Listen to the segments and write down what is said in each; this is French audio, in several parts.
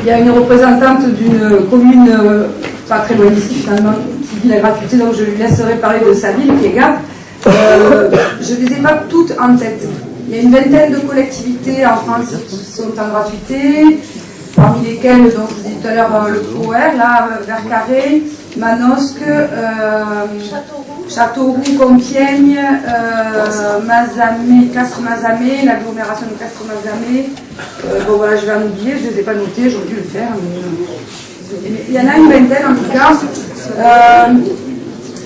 Il y a une représentante d'une commune pas très loin d'ici finalement qui dit la gratuité, donc je lui laisserai parler de sa ville, qui est Gap. Je ne les ai pas toutes en tête. Il y a une vingtaine de collectivités en France qui sont en gratuité, parmi lesquelles, donc, je vous disais tout à l'heure, le POER, là, Vercarré, Manosque, Châteauroux, Compiègne, Castres-Mazamet, l'agglomération de Castres-Mazamet. Bon voilà, je vais en oublier, je ne les ai pas notés, j'aurais dû le faire. Mais il y en a une vingtaine en tout cas.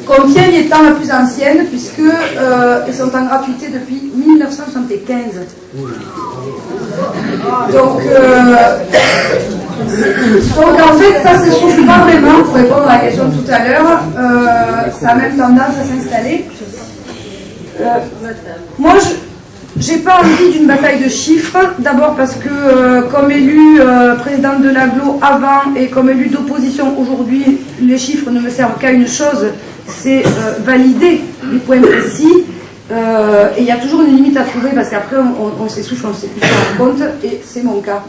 Compiègne étant la plus ancienne, puisqu'ils sont en gratuité depuis 1975. Donc en fait, ça ne se souffle pas vraiment, pour répondre à la question de tout à l'heure. Ça a même tendance à s'installer. Moi, je n'ai pas envie d'une bataille de chiffres. D'abord parce que, comme élu présidente de l'agglo avant et comme élu d'opposition aujourd'hui, les chiffres ne me servent qu'à une chose, c'est valider les points précis. Et il y a toujours une limite à trouver parce qu'après on s'essouffle, on ne sait plus se rendre compte, et c'est mon cas.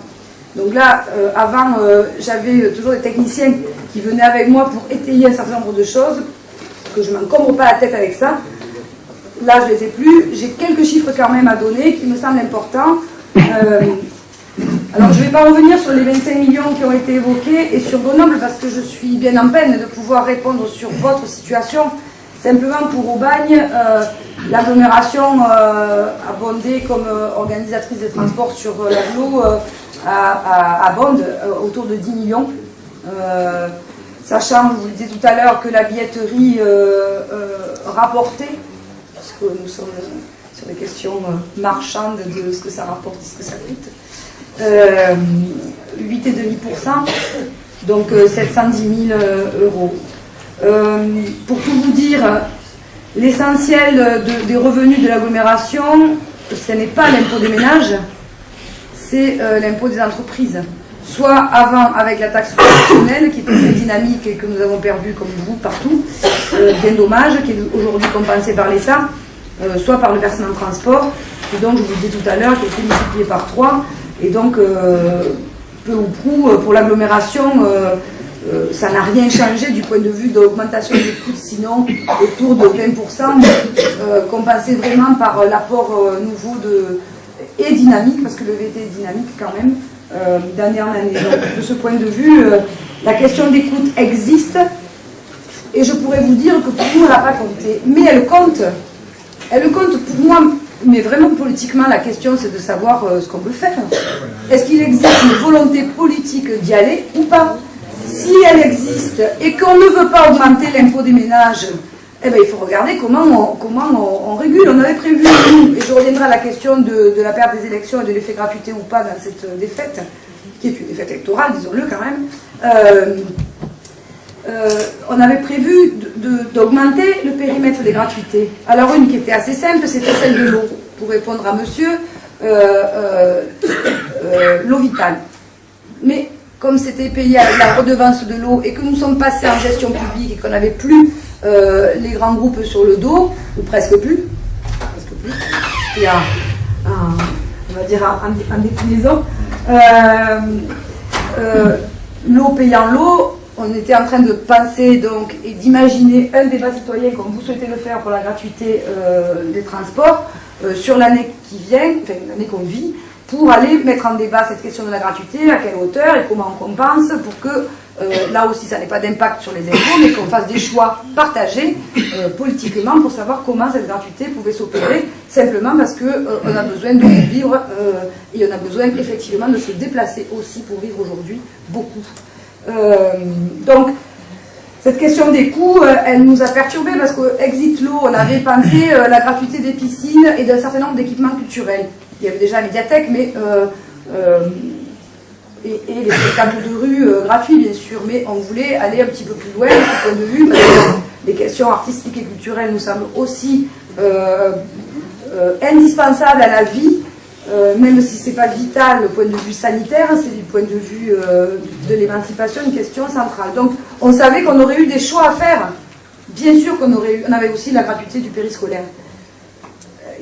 Donc là, avant, j'avais toujours des techniciens qui venaient avec moi pour étayer un certain nombre de choses, que je ne m'encombre pas la tête avec ça. Là, je ne les ai plus. J'ai quelques chiffres quand même à donner qui me semblent importants. Alors, je ne vais pas revenir sur les 25 millions qui ont été évoqués et sur Grenoble parce que je suis bien en peine de pouvoir répondre sur votre situation. Simplement pour Aubagne, l'agglomération abondée comme organisatrice des transports sur l'agglo abonde autour de 10 millions. Sachant, je vous le disais tout à l'heure, que la billetterie rapportée, puisque nous sommes sur des questions marchandes de ce que ça rapporte et ce que ça coûte, 8,5%, donc 710 000 euros. Pour tout vous dire, l'essentiel des revenus de l'agglomération, ce n'est pas l'impôt des ménages, c'est l'impôt des entreprises. Soit avant avec la taxe professionnelle qui était très dynamique et que nous avons perdu comme vous partout, bien dommage, qui est aujourd'hui compensée par l'État, soit par le versement de transport, et donc je vous le disais tout à l'heure, qui a été multiplié par 3, et donc peu ou prou pour l'agglomération, ça n'a rien changé du point de vue de l'augmentation des coûts, sinon autour de 20%, compensé vraiment par l'apport nouveau et dynamique, parce que le VT est dynamique quand même, d'année en année. Donc, de ce point de vue, la question des coûts existe, et je pourrais vous dire que pour nous, elle n'a pas compté. Mais elle compte. Elle compte pour moi, mais vraiment politiquement, la question c'est de savoir ce qu'on peut faire. Est-ce qu'il existe une volonté politique d'y aller ou pas? Si elle existe et qu'on ne veut pas augmenter l'impôt des ménages, eh bien, il faut regarder comment on régule. On avait prévu, nous, et je reviendrai à la question de la perte des élections et de l'effet gratuité ou pas dans cette défaite, qui est une défaite électorale, disons-le quand même. On avait prévu d'augmenter le périmètre des gratuités. Alors une qui était assez simple, c'était celle de l'eau, pour répondre à monsieur, l'eau vitale. Mais comme c'était payé avec la redevance de l'eau et que nous sommes passés en gestion publique et qu'on n'avait plus les grands groupes sur le dos, ou presque plus, il y a on va dire en déclinaison, l'eau payant l'eau, on était en train de penser donc et d'imaginer un débat citoyen comme vous souhaitez le faire pour la gratuité des transports sur l'année qui vient, enfin l'année qu'on vit, pour aller mettre en débat cette question de la gratuité, à quelle hauteur et comment on compense pour que là aussi ça n'ait pas d'impact sur les impôts, mais qu'on fasse des choix partagés politiquement pour savoir comment cette gratuité pouvait s'opérer, simplement parce qu'on a besoin de vivre et on a besoin effectivement de se déplacer aussi pour vivre aujourd'hui beaucoup. Donc cette question des coûts, elle nous a perturbés parce que Exit l'eau, on avait pensé la gratuité des piscines et d'un certain nombre d'équipements culturels. Il y avait déjà la médiathèque, mais et les spectacles de rue gratuits, bien sûr, mais on voulait aller un petit peu plus loin, du point de vue, parce que les questions artistiques et culturelles nous semblent aussi indispensables à la vie, même si ce n'est pas vital le point de vue sanitaire, c'est du point de vue de l'émancipation une question centrale. Donc on savait qu'on aurait eu des choix à faire. Bien sûr qu'on avait aussi la gratuité du périscolaire.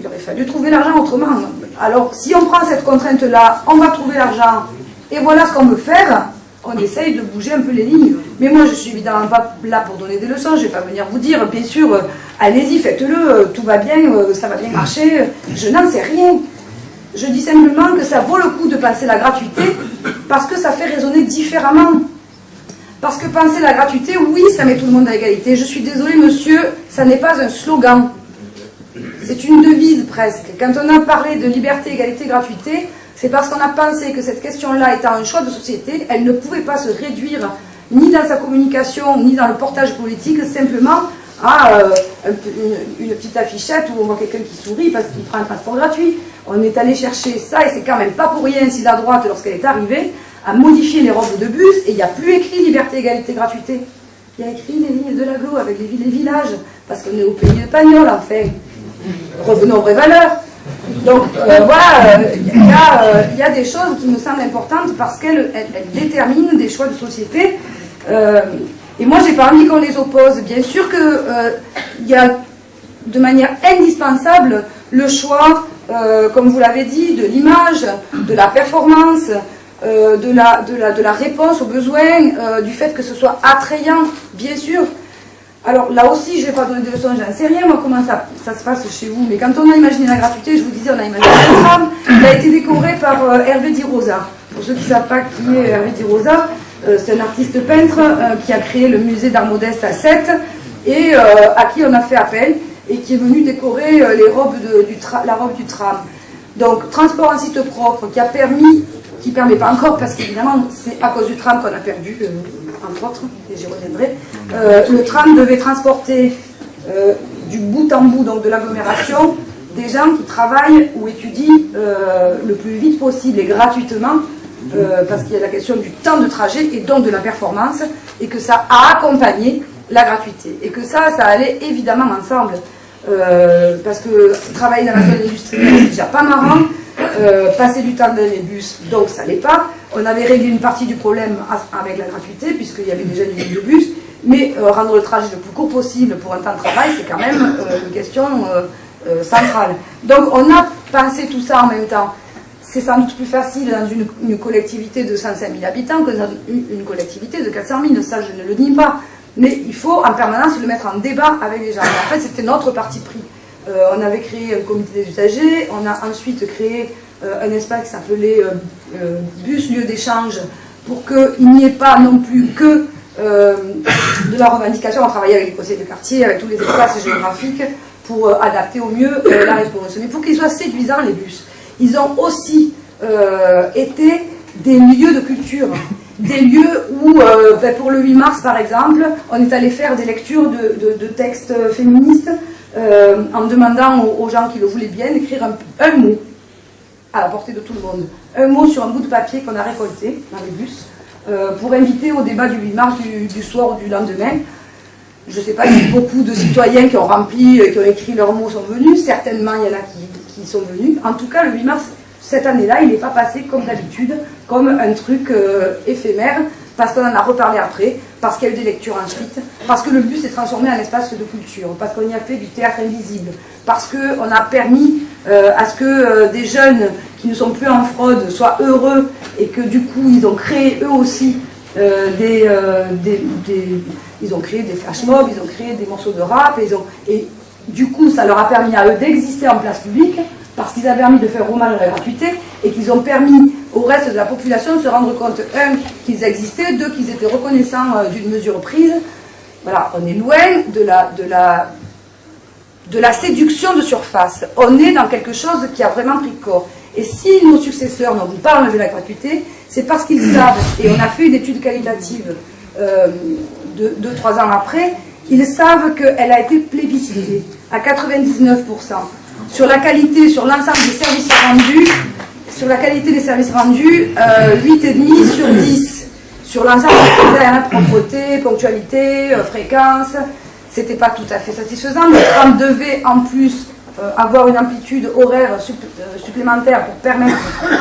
Il aurait fallu trouver l'argent autrement. Alors si on prend cette contrainte-là, on va trouver l'argent, et voilà ce qu'on veut faire, on essaye de bouger un peu les lignes. Mais moi, je suis évidemment pas là pour donner des leçons, je ne vais pas venir vous dire, bien sûr, allez-y, faites-le, tout va bien, ça va bien marcher. Je n'en sais rien. Je dis simplement que ça vaut le coup de penser la gratuité parce que ça fait raisonner différemment. Parce que penser la gratuité, oui, ça met tout le monde à égalité. Je suis désolée, monsieur, ça n'est pas un slogan. C'est une devise presque. Quand on a parlé de liberté, égalité, gratuité, c'est parce qu'on a pensé que cette question-là étant un choix de société, elle ne pouvait pas se réduire ni dans sa communication, ni dans le portage politique, simplement à une petite affichette où on voit quelqu'un qui sourit parce qu'il prend un transport gratuit. On est allé chercher ça, et c'est quand même pas pour rien si la droite, lorsqu'elle est arrivée, a modifié les robes de bus, et il n'y a plus écrit liberté, égalité, gratuité. Il y a écrit les lignes de l'agglo avec les villes et villages, parce qu'on est au pays de Pagnol, enfin. Revenons aux vraies valeurs. Donc voilà, il y a des choses qui me semblent importantes parce qu'elles déterminent des choix de société. Et moi, j'ai pas envie qu'on les oppose. Bien sûr qu'il y a de manière indispensable le choix, comme vous l'avez dit, de l'image, de la performance, de la réponse aux besoins, du fait que ce soit attrayant, bien sûr. Alors là aussi, je ne vais pas donner de leçons, j'en sais rien, moi, comment ça se passe chez vous. Mais quand on a imaginé la gratuité, je vous disais, on a imaginé un tram, il a été décoré par Hervé Di Rosa. Pour ceux qui ne savent pas qui est Hervé Di Rosa, c'est un artiste peintre qui a créé le musée d'art modeste à Sète et à qui on a fait appel et qui est venu décorer les robes la robe du tram. Donc, transport en site propre qui a permis, qui ne permet pas encore, parce qu'évidemment, c'est à cause du tram qu'on a perdu, entre autres, et j'y reviendrai. Le tram devait transporter du bout en bout, donc de l'agglomération, des gens qui travaillent ou étudient le plus vite possible et gratuitement, parce qu'il y a la question du temps de trajet et donc de la performance, et que ça a accompagné la gratuité. Et que ça allait évidemment ensemble. Parce que travailler dans la zone industrielle, c'est déjà pas marrant. Passer du temps dans les bus, donc ça l'est pas. On avait réglé une partie du problème avec la gratuité, puisqu'il y avait déjà des lignes de bus, mais rendre le trajet le plus court possible pour un temps de travail, c'est quand même une question centrale. Donc on a pensé tout ça en même temps. C'est sans doute plus facile dans une collectivité de 105 000 habitants que dans une collectivité de 400 000, ça je ne le nie pas. Mais il faut en permanence le mettre en débat avec les gens. Et en fait, c'était notre parti pris. On avait créé un comité des usagers, on a ensuite créé un espace qui s'appelait bus lieu d'échange pour qu'il n'y ait pas non plus que de la revendication. On travaillait avec les conseils de quartier, avec tous les espaces géographiques pour adapter au mieux la réponse. Mais pour qu'ils soient séduisants, les bus, ils ont aussi été des lieux de culture. Des lieux où, pour le 8 mars par exemple, on est allé faire des lectures de textes féministes en demandant aux gens qui le voulaient bien d'écrire un mot à la portée de tout le monde. Un mot sur un bout de papier qu'on a récolté dans les bus pour inviter au débat du 8 mars du soir ou du lendemain. Je ne sais pas si beaucoup de citoyens qui ont rempli, qui ont écrit leurs mots sont venus. Certainement, il y en a qui sont venus. En tout cas, le 8 mars, cette année-là, il n'est pas passé comme d'habitude, comme un truc éphémère, parce qu'on en a reparlé après, parce qu'il y a eu des lectures ensuite, parce que le bus s'est transformé en espace de culture, parce qu'on y a fait du théâtre invisible, parce qu'on a permis à ce que des jeunes qui ne sont plus en fraude soient heureux et que du coup ils ont créé eux aussi ils ont créé des flash mobs, ils ont créé des morceaux de rap, et du coup ça leur a permis à eux d'exister en place publique, parce qu'ils avaient permis de faire hommage à la gratuité et qu'ils ont permis au reste de la population de se rendre compte, un, qu'ils existaient, deux, qu'ils étaient reconnaissants d'une mesure prise. Voilà, on est loin de la séduction de surface. On est dans quelque chose qui a vraiment pris corps. Et si nos successeurs n'ont pas enlevé la gratuité, c'est parce qu'ils savent, et on a fait une étude qualitative 2-3 ans après, ils savent qu'elle a été plébiscitée à 99%. Sur la qualité, sur l'ensemble des services rendus, sur la qualité des services rendus, 8,5 sur 10. Sur l'ensemble des critères, propreté, ponctualité, fréquence, c'était pas tout à fait satisfaisant. Le tram devait en plus avoir une amplitude horaire supplémentaire pour permettre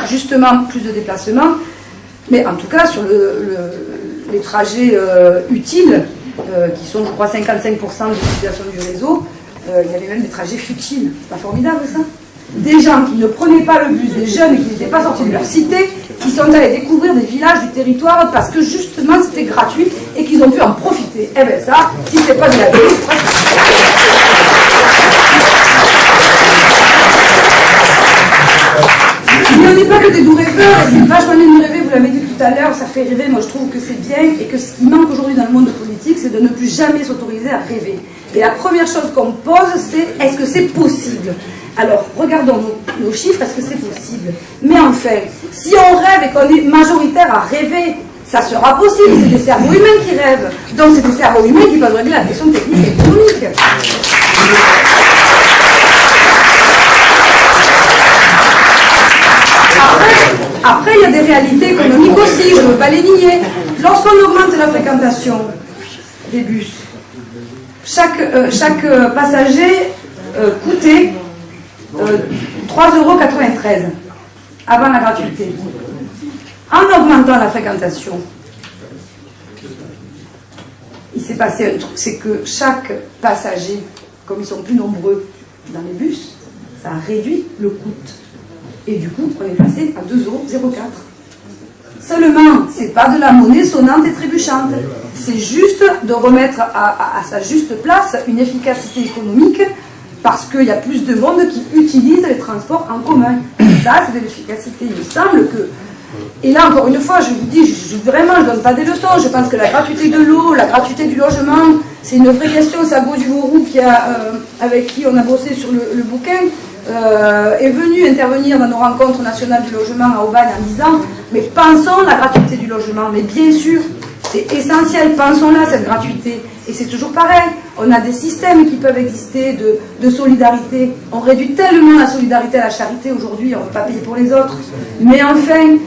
justement plus de déplacements. Mais en tout cas, sur les trajets utiles, qui sont, je crois, 55% de l'utilisation du réseau, il y avait même des trajets futiles. C'est pas formidable, ça? Des gens qui ne prenaient pas le bus, des jeunes qui n'étaient pas sortis de leur cité, qui sont allés découvrir des villages du territoire parce que justement c'était gratuit et qu'ils ont pu en profiter. Eh bien ça, si c'est pas de la vie. Mais on n'est pas que des doux rêveurs, et c'est vachement bien de rêver, vous l'avez dit tout à l'heure, ça fait rêver, moi je trouve que c'est bien, et que ce qui manque aujourd'hui dans le monde politique, c'est de ne plus jamais s'autoriser à rêver. Et la première chose qu'on pose, c'est est-ce que c'est possible? Alors, regardons nos chiffres, est-ce que c'est possible? Mais enfin, si on rêve et qu'on est majoritaire à rêver, ça sera possible, c'est des cerveaux humains qui rêvent. Donc c'est des cerveaux humains qui peuvent régler la question technique et économique. Après, il y a des réalités économiques aussi, je ne veux pas les nier. Lorsqu'on augmente la fréquentation des bus, chaque passager coûtait 3,93 € avant la gratuité. En augmentant la fréquentation, il s'est passé un truc, c'est que chaque passager, comme ils sont plus nombreux dans les bus, ça a réduit le coût. Et du coup, on est passé à 2,04 €. Seulement, c'est pas de la monnaie sonnante et trébuchante. C'est juste de remettre à sa juste place une efficacité économique parce qu'il y a plus de monde qui utilise les transports en commun. Ça, c'est de l'efficacité. Il me semble que... Et là, encore une fois, je vous dis, vraiment, je ne donne pas des leçons. Je pense que la gratuité de l'eau, la gratuité du logement, c'est une vraie question. C'est Beau Duvorou avec qui on a bossé sur le bouquin. Est venu intervenir dans nos rencontres nationales du logement à Aubagne en disant mais pensons la gratuité du logement, mais bien sûr c'est essentiel, pensons-la cette gratuité, et c'est toujours pareil, on a des systèmes qui peuvent exister de solidarité, on réduit tellement la solidarité à la charité aujourd'hui, on ne peut pas payer pour les autres, mais enfin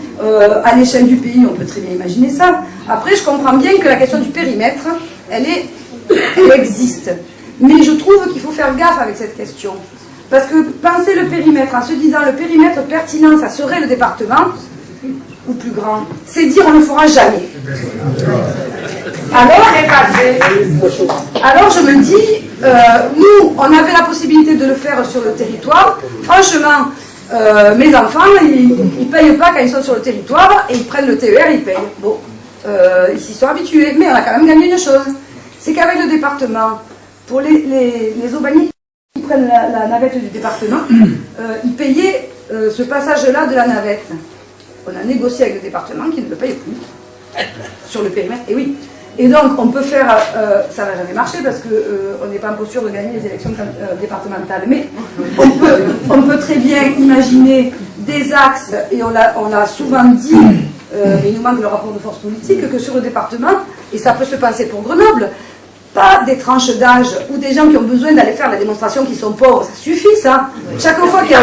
à l'échelle du pays on peut très bien imaginer ça. Après je comprends bien que la question du périmètre elle existe, mais je trouve qu'il faut faire gaffe avec cette question. Parce que penser le périmètre en se disant le périmètre pertinent, ça serait le département, ou plus grand, c'est dire on ne le fera jamais. Alors je me dis, nous, on avait la possibilité de le faire sur le territoire. Franchement, mes enfants, ils ne payent pas quand ils sont sur le territoire, et ils prennent le TER, ils payent. Bon, ils s'y sont habitués, mais on a quand même gagné une chose, c'est qu'avec le département, pour les Aubagnais, qui prennent la navette du département, ils payaient ce passage-là de la navette. On a négocié avec le département qui ne le paye plus sur le périmètre. Et oui. Et donc on peut faire, ça n'a jamais marché parce qu'on n'est pas en posture de gagner les élections départementales. Mais on peut très bien imaginer des axes, et on l'a souvent dit, mais il nous manque le rapport de force politique, que sur le département, et ça peut se passer pour Grenoble, pas des tranches d'âge ou des gens qui ont besoin d'aller faire la démonstration qui sont pauvres, ça suffit ça. Chaque fois qu'il y a...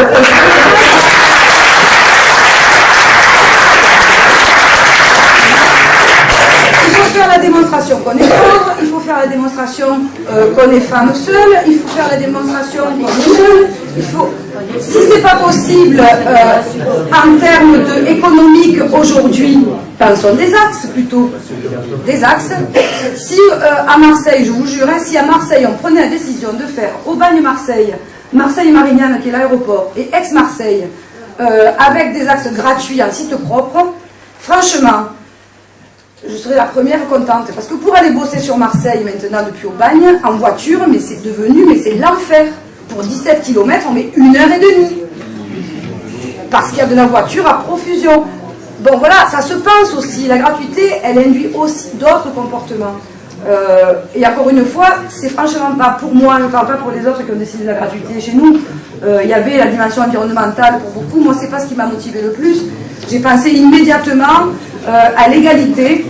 Il faut faire la démonstration qu'on est pauvre, il faut faire la démonstration qu'on est femme seule, il faut faire la démonstration qu'on est jeune, il faut... Si c'est pas possible en termes économiques aujourd'hui, pensons des axes plutôt. Des axes. Si à Marseille, je vous jure, si à Marseille on prenait la décision de faire Aubagne-Marseille, Marseille-Marignane qui est l'aéroport, et Aix-Marseille, avec des axes gratuits en site propre, franchement, je serais la première contente. Parce que pour aller bosser sur Marseille maintenant depuis Aubagne, en voiture, mais c'est devenu, mais c'est l'enfer. Pour 17 km, on met 1h30. Parce qu'il y a de la voiture à profusion. Bon voilà, ça se pense aussi. La gratuité, elle induit aussi d'autres comportements. Et encore une fois, c'est franchement pas pour moi, je ne parle pas pour les autres qui ont décidé de la gratuité chez nous. Il y avait la dimension environnementale pour beaucoup. Moi, c'est pas ce qui m'a motivé le plus. J'ai pensé immédiatement à l'égalité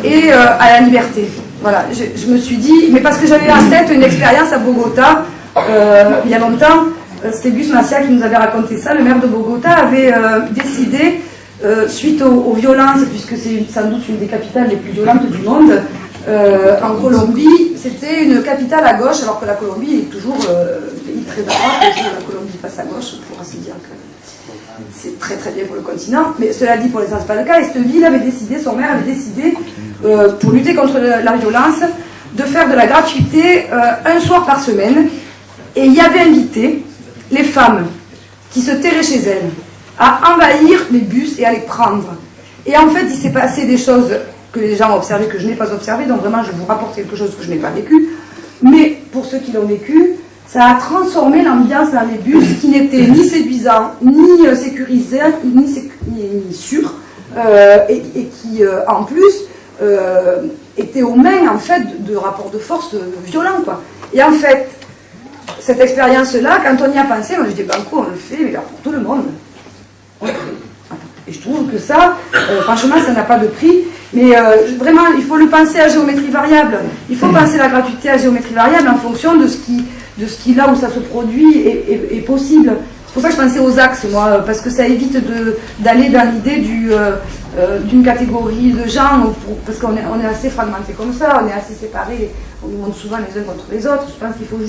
et à la liberté. Voilà, je me suis dit, mais parce que j'avais en tête une expérience à Bogota, il y a longtemps, c'était Gus Massia qui nous avait raconté ça. Le maire de Bogota avait décidé, suite aux violences, puisque c'est sans doute une des capitales les plus violentes du monde, en Colombie, c'était une capitale à gauche, alors que la Colombie est toujours un pays très à droite, et la Colombie passe à gauche, pour ainsi dire que c'est très très bien pour le continent, mais cela dit pour les c'est pas le cas, et cette ville avait décidé, son maire avait décidé, pour lutter contre la violence, de faire de la gratuité un soir par semaine, et il y avait invité les femmes qui se tairaient chez elles, à envahir les bus et à les prendre. Et en fait, il s'est passé des choses que les gens ont observées, que je n'ai pas observées, donc vraiment, je vous rapporte quelque chose que je n'ai pas vécu. Mais pour ceux qui l'ont vécu, ça a transformé l'ambiance dans les bus qui n'était ni séduisant, ni sécurisé, ni sûr, et qui, en plus, était aux mains, en fait, de rapports de force violents, quoi. Et en fait, cette expérience-là, quand on y a pensé, moi je dis, banco, on le fait, mais là, pour tout le monde. Et je trouve que ça, franchement, ça n'a pas de prix. Mais vraiment, il faut le penser à géométrie variable. Il faut penser la gratuité à géométrie variable en fonction de ce qui là où ça se produit, est possible. C'est pour ça que je pensais aux axes, moi, parce que ça évite d'aller dans l'idée d'une catégorie de gens, parce qu'on est assez fragmenté comme ça, on est assez séparés, on nous montre souvent les uns contre les autres. Je pense qu'il faut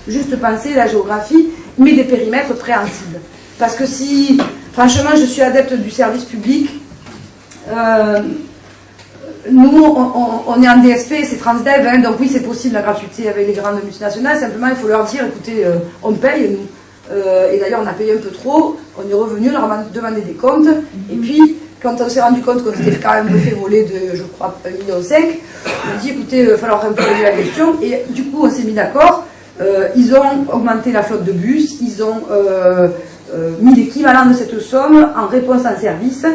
juste penser la géographie, mais des périmètres préhensibles. Parce que si, franchement, je suis adepte du service public, nous, on est en DSP, c'est Transdev, hein, donc oui, c'est possible la gratuité avec les grandes multinationales, simplement il faut leur dire, écoutez, on paye, nous. Et d'ailleurs, on a payé un peu trop, on est revenu, on leur a demandé des comptes, et puis, quand on s'est rendu compte qu'on s'était quand même fait voler de, je crois, 1,5 million, on a dit, écoutez, il va falloir un peu régler la question, et du coup, on s'est mis d'accord, ils ont augmenté la flotte de bus, ils ont mis l'équivalent de cette somme en réponse en service,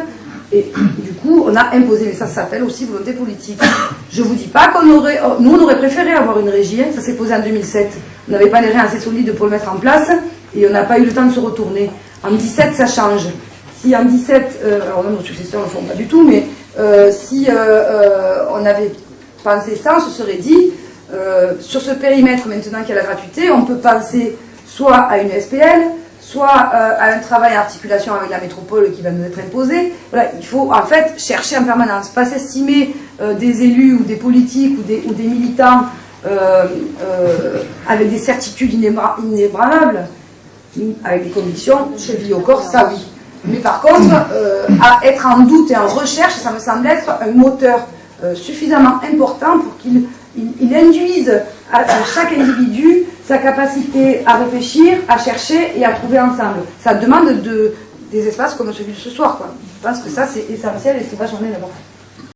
et du coup, on a imposé, mais ça s'appelle aussi volonté politique. Je ne vous dis pas nous, on aurait préféré avoir une régie, hein, ça s'est posé en 2007. On n'avait pas les reins assez solides pour le mettre en place, et on n'a pas eu le temps de se retourner. En 2017, ça change. Si en 2017, alors nos successeurs ne le font pas du tout, mais si on avait pensé ça, on se serait dit, sur ce périmètre, maintenant qu'il y a la gratuité, on peut penser soit à une SPL, soit à un travail en articulation avec la métropole qui va nous être imposé. Voilà, il faut en fait chercher en permanence, pas s'estimer des élus ou des politiques ou des militants avec des certitudes inébranlables, avec des convictions chez Biocor, ça oui. Mais par contre, à être en doute et en recherche, ça me semble être un moteur suffisamment important pour qu'il induise à chaque individu sa capacité à réfléchir, à chercher et à trouver ensemble. Ça demande des espaces comme celui de ce soir, quoi. Je pense que ça c'est essentiel et c'est pas j'en ai d'abord.